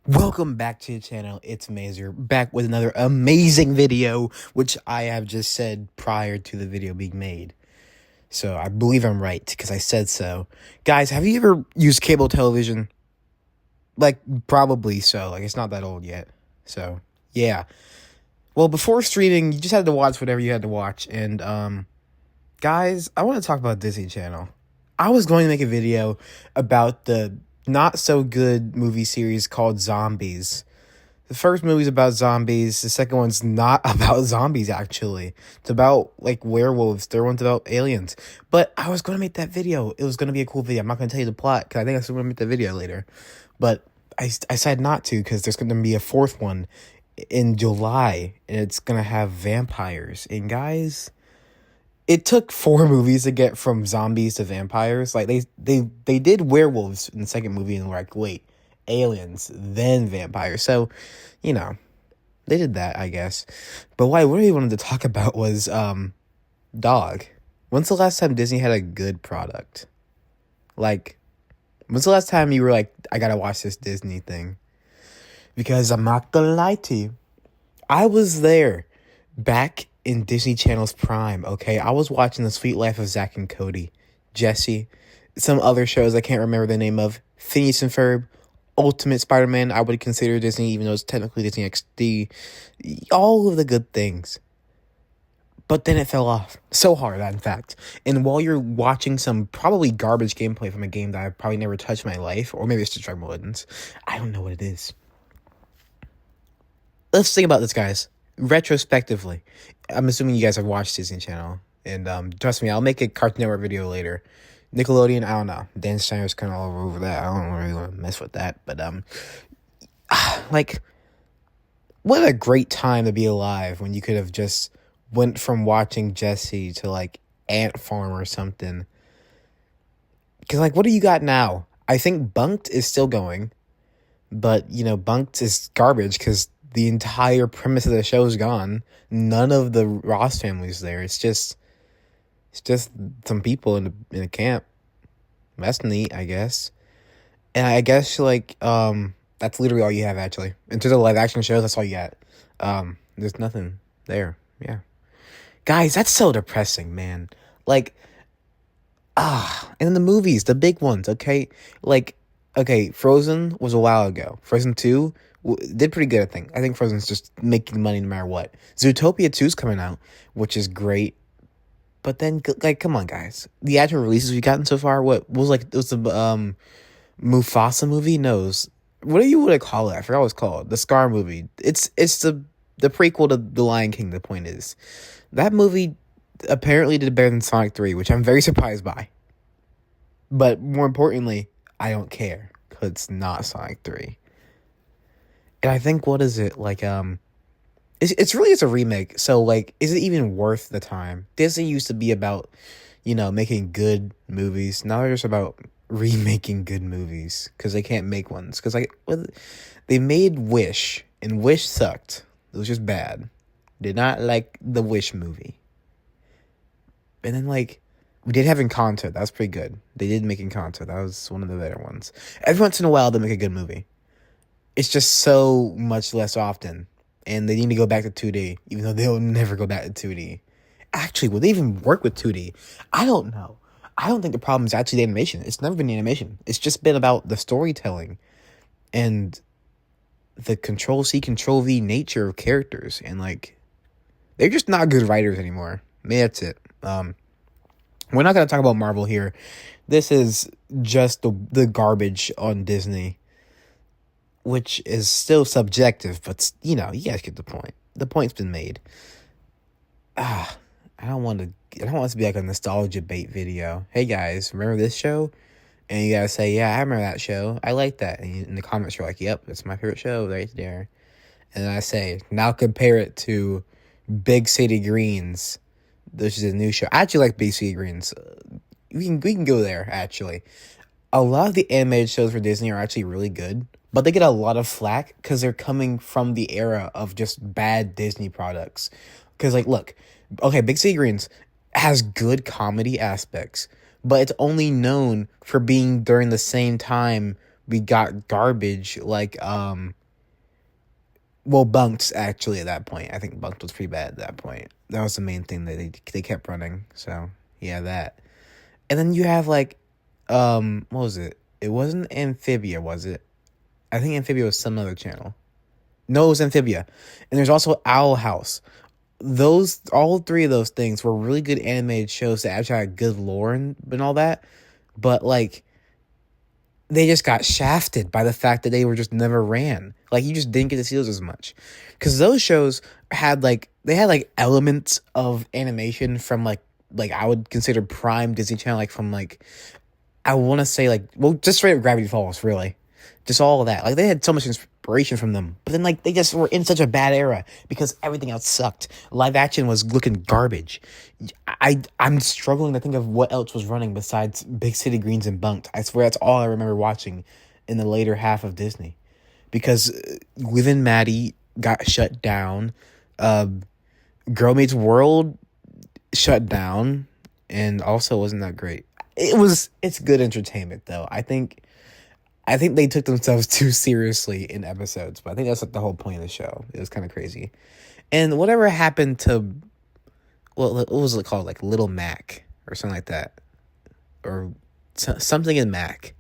Welcome back to the channel. It's Mazer back with another amazing video, which I have just said prior to the video being made. So I believe I'm right because I said so. Guys, have you ever used cable television? Like, probably so. Like, it's not that old yet. So, yeah. Well, before streaming, you just had to watch whatever you had to watch. And, guys, I want to talk about Disney Channel. I was going to make a video about the not so good movie series called Zombies. The first movie's about zombies. The second one's not about zombies, actually. It's about, like, werewolves. Third one's about aliens. But I was going to make that video. It was going to be a cool video. I'm not going to tell you the plot, because I think I'm still going to make that video later. But I decided not to, because there's going to be a fourth one in July, and it's going to have vampires. And, guys, it took 4 movies to get from zombies to vampires. Like, they did werewolves in the second movie, and we're like, wait, aliens, then vampires. So, you know, they did that, I guess. But what I really wanted to talk about was, dog. When's the last time Disney had a good product? Like, when's the last time you were like, I gotta watch this Disney thing? Because I'm not gonna lie to you, I was there back in Disney Channel's prime, okay? I was watching The Sweet Life of Zack and Cody, Jesse, some other shows I can't remember the name of, Phineas and Ferb, Ultimate Spider-Man, I would consider Disney, even though it's technically Disney XD, all of the good things. But then it fell off so hard, in fact. And while you're watching some probably garbage gameplay from a game that I've probably never touched in my life, or maybe it's just Dragon Ball Legends, I don't know what it is. Let's think about this, guys. Retrospectively, I'm assuming you guys have watched Disney Channel, and trust me, I'll make a Cartoon Network video later. Nickelodeon, I don't know. Dan Steiner's kind of all over that. I don't really want to mess with that, but like, what a great time to be alive when you could have just went from watching Jesse to like Ant Farm or something. Because like, what do you got now? I think Bunked is still going, but you know, Bunked is garbage because the entire premise of the show is gone. None of the Ross family's there. It's just some people in a camp. That's neat, I guess. And I guess like that's literally all you have actually. In terms of live action shows, that's all you got. There's nothing there. Yeah. Guys, that's so depressing, man. Like and the movies, the big ones, okay? Like, okay, Frozen was a while ago. Frozen 2 did pretty good, I think. I think Frozen's just making money no matter what. Zootopia 2's coming out, which is great. But then, like, come on, guys. The actual releases we've gotten so far, what was like, it was the Mufasa movie? No, what do you want to call it? I forgot what it's called. The Scar movie. It's the prequel to The Lion King, the point is. That movie apparently did better than Sonic 3, which I'm very surprised by. But more importantly, I don't care, because it's not Sonic 3. And I think, what is it, like, it's really just a remake, so, like, is it even worth the time? Disney used to be about, you know, making good movies. Now they're just about remaking good movies, because they can't make ones. Because, like, they made Wish, and Wish sucked. It was just bad. Did not like the Wish movie. And then, like, we did have Encanto. That was pretty good. They did make Encanto. That was one of the better ones. Every once in a while, they make a good movie. It's just so much less often. And they need to go back to 2D, even though they'll never go back to 2D. Actually, will they even work with 2D? I don't know. I don't think the problem is actually the animation. It's never been the animation. It's just been about the storytelling and the Control-C, Control-V nature of characters. And, like, they're just not good writers anymore. Maybe that's it. We're not going to talk about Marvel here. This is just the garbage on Disney, which is still subjective, but, you know, you guys get the point. The point's been made. I don't want this to be like a nostalgia bait video. Hey, guys, remember this show? And you guys say, yeah, I remember that show. I like that. And in the comments, you're like, yep, it's my favorite show right there. And then I say, now compare it to Big City Greens. This is a new show. I actually like Big City Greens. We can go there, actually. A lot of the animated shows for Disney are actually really good, but they get a lot of flack because they're coming from the era of just bad Disney products. Because, like, look, okay, Big City Greens has good comedy aspects, but it's only known for being during the same time we got garbage like well, Bunked actually at that point. I think Bunked was pretty bad at that point. That was the main thing that they kept running. So yeah, that. And then you have like what was it? It wasn't Amphibia, was it? I think Amphibia was some other channel. No, it was Amphibia. And there's also Owl House. Those all three of those things were really good animated shows that actually had good lore and all that. But like they just got shafted by the fact that they were just never ran. Like you just didn't get to see those as much. Cause those shows had like elements of animation from like I would consider prime Disney Channel, like from like I wanna say like just straight up Gravity Falls, really. Just all of that. Like they had so much inspiration from them. But then like they just were in such a bad era because everything else sucked. Live action was looking garbage. I'm struggling to think of what else was running besides Big City Greens and Bunked. I swear that's all I remember watching in the later half of Disney. Because Liv and Maddie got shut down. Girl Meets World shut down and also wasn't that great. It's good entertainment though. I think they took themselves too seriously in episodes, but I think that's like the whole point of the show. It was kind of crazy. And whatever happened to, what was it called? Like Little Mac or something like that. Or something in Mac.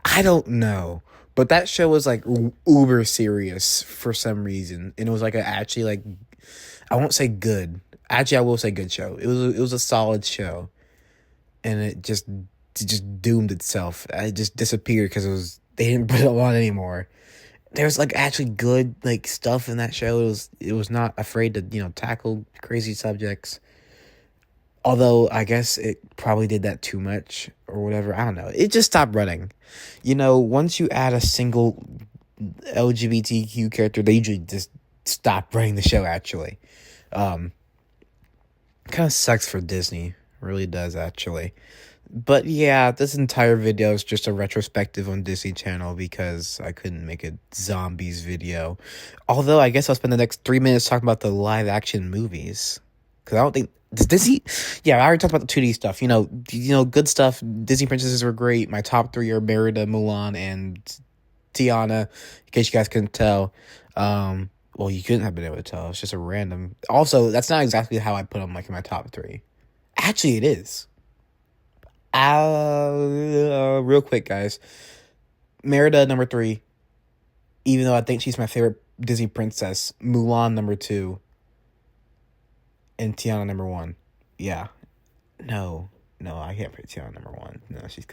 I don't know. But that show was like uber serious for some reason. And it was like actually like, I won't say good. Actually, I will say good show. It was a solid show. And it just doomed itself. It just disappeared because they didn't put it on anymore. There was like actually good like stuff in that show. It was not afraid to tackle crazy subjects. Although I guess it probably did that too much or whatever. I don't know. It just stopped running. Once you add a single LGBTQ character, they usually just stop running the show. Actually, kind of sucks for Disney. Really does actually. But yeah, this entire video is just a retrospective on Disney Channel because I couldn't make a zombies video. Although I guess I'll spend the next 3 minutes talking about the live action movies. Because I don't think Disney. Yeah, I already talked about the 2D stuff. Good stuff. Disney princesses were great. My top 3 are Merida, Mulan, and Tiana. In case you guys couldn't tell. Well, you couldn't have been able to tell. It's just a random. Also, that's not exactly how I put them like in my top 3. Actually, it is. Real quick, guys. Merida, number 3. Even though I think she's my favorite Disney princess. Mulan, number 2. And Tiana, number 1. Yeah. No, I can't put Tiana number 1. No, she's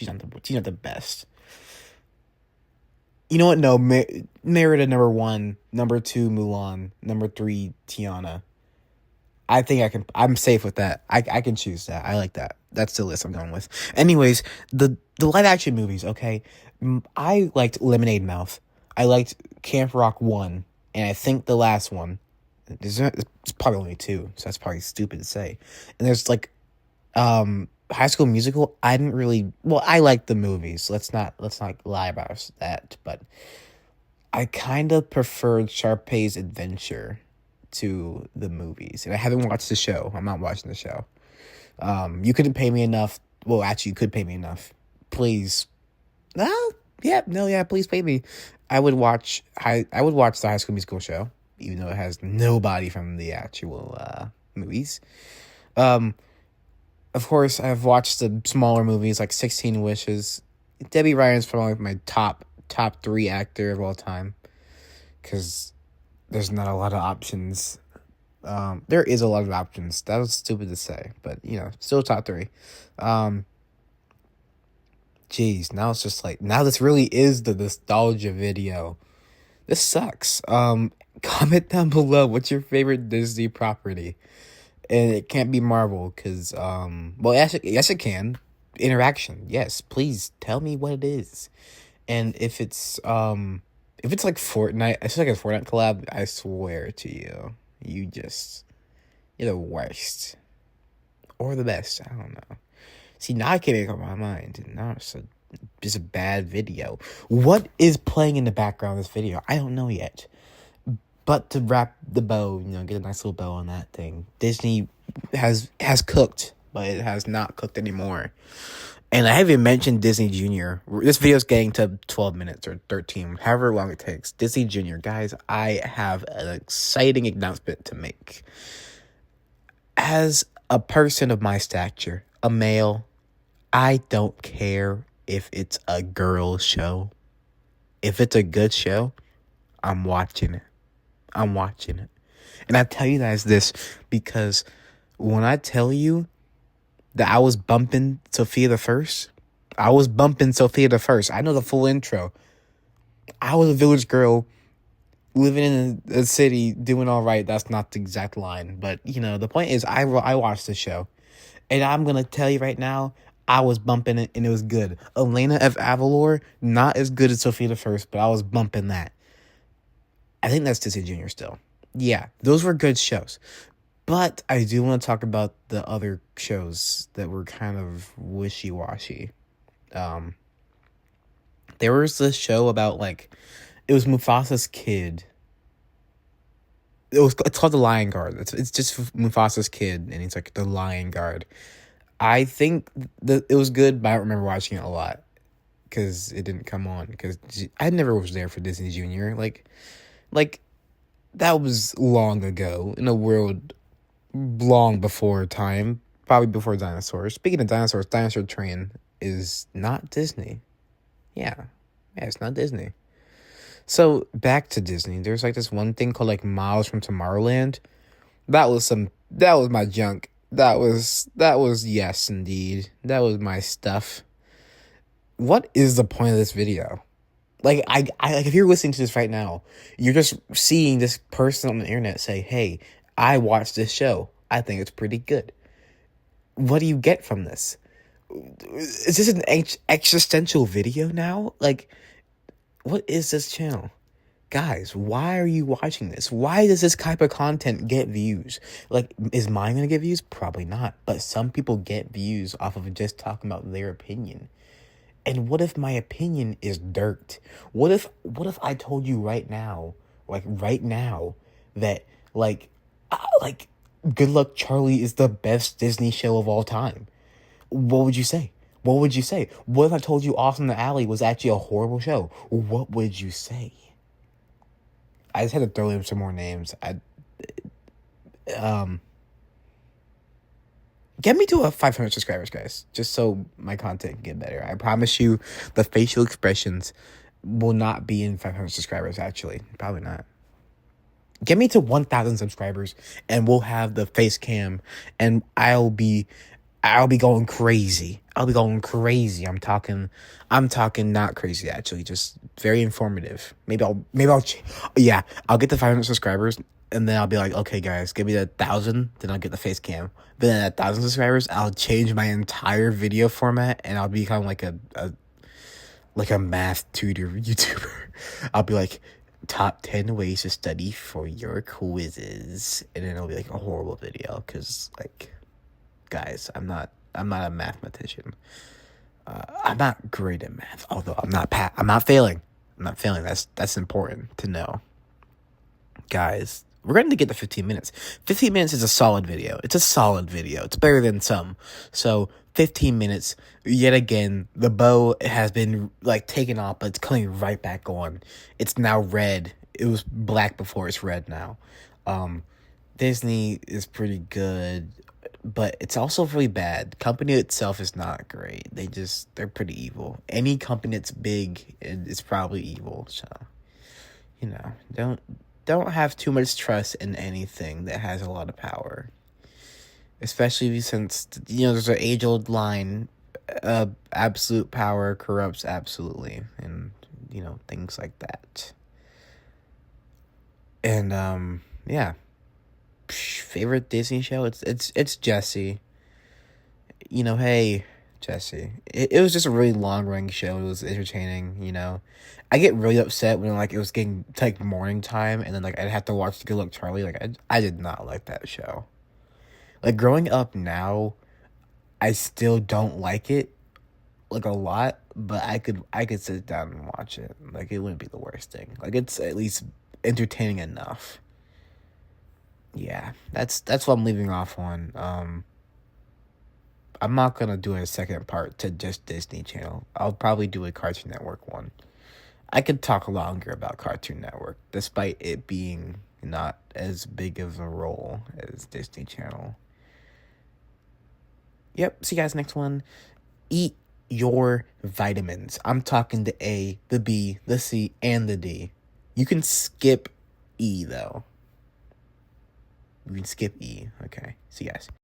not the best. You know what? No, Merida, number 1. Number 2, Mulan. Number 3, Tiana. I think I'm safe with that. I can choose that. I like that. That's the list I'm going with. Anyways, the live action movies, okay? I liked Lemonade Mouth. I liked Camp Rock 1. And I think the last one. It's probably only 2, so that's probably stupid to say. And there's like High School Musical. I didn't really. Well, I liked the movies. Let's not lie about that. But I kind of preferred Sharpay's Adventure to the movies, and I haven't watched the show. I'm not watching the show. You couldn't pay me enough. Well, actually, you could pay me enough. Please. Please pay me. I would watch the High School Musical show, even though it has nobody from the actual movies. Of course, I've watched the smaller movies like 16 Wishes. Debbie Ryan's probably my top 3 actor of all time, because there's not a lot of options. There is a lot of options. That was stupid to say, but still top 3. Jeez, now it's just like, now this really is the nostalgia video. This sucks. Comment down below what's your favorite Disney property, and it can't be Marvel because yes it can. Interaction, yes, please tell me what it is. And if it's like Fortnite, it's like a Fortnite collab, I swear to you, you're the worst. Or the best, I don't know. See, now I can't make up my mind. Now it's just a bad video. What is playing in the background of this video? I don't know yet. But to wrap the bow, get a nice little bow on that thing. Disney has cooked, but it has not cooked anymore. And I haven't mentioned Disney Junior. This video's getting to 12 minutes or 13, however long it takes. Disney Junior. Guys, I have an exciting announcement to make. As a person of my stature, a male, I don't care if it's a girl show. If it's a good show, I'm watching it. I'm watching it. And I tell you guys this because when I tell you that I was bumping Sophia the First, I was bumping Sophia the First. I know the full intro. I was a village girl living in a city doing all right. That's not the exact line. But, you know, the point is I watched the show. And I'm going to tell you right now, I was bumping it and it was good. Elena of Avalor, not as good as Sophia the First, but I was bumping that. I think that's Disney Junior still. Yeah, those were good shows. But I do want to talk about the other shows that were kind of wishy-washy. There was this show about, like, it was Mufasa's kid. It's called The Lion Guard. It's just Mufasa's kid, and he's like the Lion Guard. I think that it was good, but I don't remember watching it a lot because it didn't come on. Because I never was there for Disney Junior. Like that was long ago in a world long before time, probably before dinosaurs. Speaking of dinosaurs, Dinosaur Train is not Disney. Yeah, it's not Disney. So back to Disney. There's like this one thing called like Miles from Tomorrowland. That was my junk. That was yes indeed. That was my stuff. What is the point of this video? Like I like if you're listening to this right now, you're just seeing this person on the internet say, "Hey, I watched this show. I think it's pretty good." What do you get from this? Is this an existential video now? Like, what is this channel? Guys, why are you watching this? Why does this type of content get views? Like, is mine gonna get views? Probably not. But some people get views off of just talking about their opinion. And what if my opinion is dirt? What if I told you right now, that like Good Luck Charlie is the best Disney show of all time? What would you say? What would you say? What if I told you Off in the Alley was actually a horrible show? What would you say? I just had to throw in some more names. Get me to 500 subscribers, guys, just so my content can get better. I promise you, the facial expressions will not be in 500 subscribers. Actually, probably not. Get me to 1,000 subscribers, and we'll have the face cam, and I'll be going crazy. I'll be going crazy. I'm talking not crazy, actually, just very informative. I'll get the 500 subscribers, and then I'll be like, okay, guys, give me 1,000, then I'll get the face cam. Then at 1,000 subscribers, I'll change my entire video format, and I'll become like a math tutor YouTuber. I'll be like, top 10 ways to study for your quizzes, and then it'll be like a horrible video, because, like, guys, I'm not a mathematician. I'm not great at math, although I'm not failing. I'm not failing. That's important to know. Guys, we're going to get to 15 minutes. 15 minutes is a solid video. It's a solid video. It's better than some. So 15 minutes, yet again, the bow has been like taken off, but it's coming right back on. It's now red. It was black before, it's red now. Disney is pretty good, but it's also really bad. The company itself is not great. They're pretty evil. Any company that's big is probably evil. So, you know, don't have too much trust in anything that has a lot of power. Especially since, you know, there's an age-old line, absolute power corrupts absolutely, and, you know, things like that. And, yeah. Favorite Disney show? It's Jessie. You know, hey, Jessie. It was just a really long-running show. It was entertaining, you know. I get really upset when, like, it was getting to, like, morning time, and then, like, I'd have to watch Good Luck Charlie. Like, I did not like that show. Like, growing up now, I still don't like it, like, a lot, but I could sit down and watch it. Like, it wouldn't be the worst thing. Like, it's at least entertaining enough. Yeah, that's what I'm leaving off on. I'm not gonna do a second part to just Disney Channel. I'll probably do a Cartoon Network one. I could talk longer about Cartoon Network, despite it being not as big of a role as Disney Channel. Yep, see you guys next one. Eat your vitamins. I'm talking the A, the B, the C, and the D. You can skip E, though. You can skip E. Okay, see you guys.